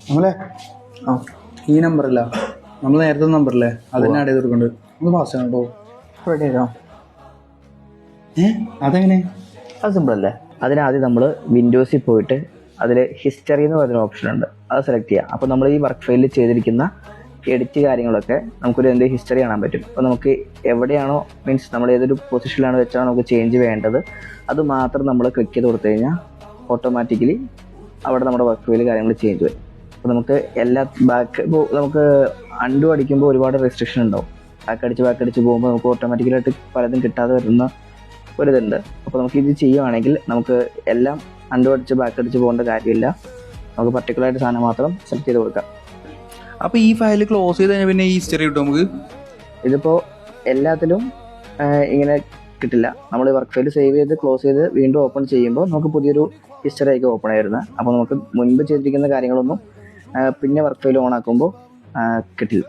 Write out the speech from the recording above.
നമ്മളെ ആ ഈ നമ്പറല്ല, നമ്മൾ നേരത്തെ നമ്പറല്ലേ അതിനെ ആഡ് ചെയ്ത് കൊടുക്കുന്നുണ്ട്. ഒന്ന് പാസ് ചെയ്യണം കേട്ടോ. റെഡി ആക്കാം. അതെങ്ങനെ? അത് സിമ്പിൾ അല്ലേ. അതിനാദ്യം നമ്മൾ വിൻഡോസിൽ പോയിട്ട് അതിൽ ഹിസ്റ്ററി എന്ന് പറയുന്ന ഓപ്ഷൻ ഉണ്ട്, അത് സെലക്ട് ചെയ്യുക. അപ്പോൾ നമ്മൾ ഈ വർക്ക് ഫയലിൽ ചെയ്തിരിക്കുന്ന എഡിറ്റ് കാര്യങ്ങളൊക്കെ നമുക്കൊരു എന്തെങ്കിലും ഹിസ്റ്ററി കാണാൻ പറ്റും. അപ്പോൾ നമുക്ക് എവിടെയാണോ മീൻസ് നമ്മൾ ഏതൊരു പൊസിഷനിലാണ് വെച്ചാണോ നമുക്ക് ചേഞ്ച് വേണ്ടത് അത് മാത്രം നമ്മൾ ക്ലിക്ക് ചെയ്ത് കൊടുത്തു കഴിഞ്ഞാൽ ഓട്ടോമാറ്റിക്കലി അവിടെ നമ്മുടെ വർക്ക് ഫയൽ കാര്യങ്ങൾ ചേഞ്ച് വരും. അപ്പോൾ നമുക്ക് എല്ലാ ഇപ്പോൾ നമുക്ക് അണ്ടു അടിക്കുമ്പോൾ ഒരുപാട് റെസ്ട്രിക്ഷൻ ഉണ്ടാവും. ബാക്ക് അടിച്ച് പോകുമ്പോൾ നമുക്ക് ഓട്ടോമാറ്റിക്കലായിട്ട് പലതും കിട്ടാതെ വരുന്ന ഒരിതുണ്ട്. അപ്പോൾ നമുക്ക് ഇത് ചെയ്യുവാണെങ്കിൽ നമുക്ക് എല്ലാം അണ്ടു അടിച്ച് ബാക്ക് അടിച്ച് പോകേണ്ട കാര്യമില്ല. നമുക്ക് പർട്ടിക്കുലറായിട്ട് സാധനം മാത്രം സെലക്ട് ചെയ്ത് കൊടുക്കാം. അപ്പോൾ ഈ ഫയൽ ക്ലോസ് ചെയ്ത് കഴിഞ്ഞാൽ പിന്നെ ഈ ഹിസ്റ്ററി കിട്ടും നമുക്ക്? ഇതിപ്പോൾ എല്ലാത്തിലും ഇങ്ങനെ കിട്ടില്ല. നമ്മൾ വർക്ക് ഫയൽ സേവ് ചെയ്ത് ക്ലോസ് ചെയ്ത് വീണ്ടും ഓപ്പൺ ചെയ്യുമ്പോൾ നമുക്ക് പുതിയൊരു ഹിസ്റ്ററി ആയിരിക്കും ഓപ്പൺ ആയിരുന്നത്. അപ്പോൾ നമുക്ക് മുൻപ് ചെയ്തിരിക്കുന്ന കാര്യങ്ങളൊന്നും പിന്നെ വർക്ക് ഫയൽ ഓൺ ആക്കുമ്പോൾ കിട്ടില്ല.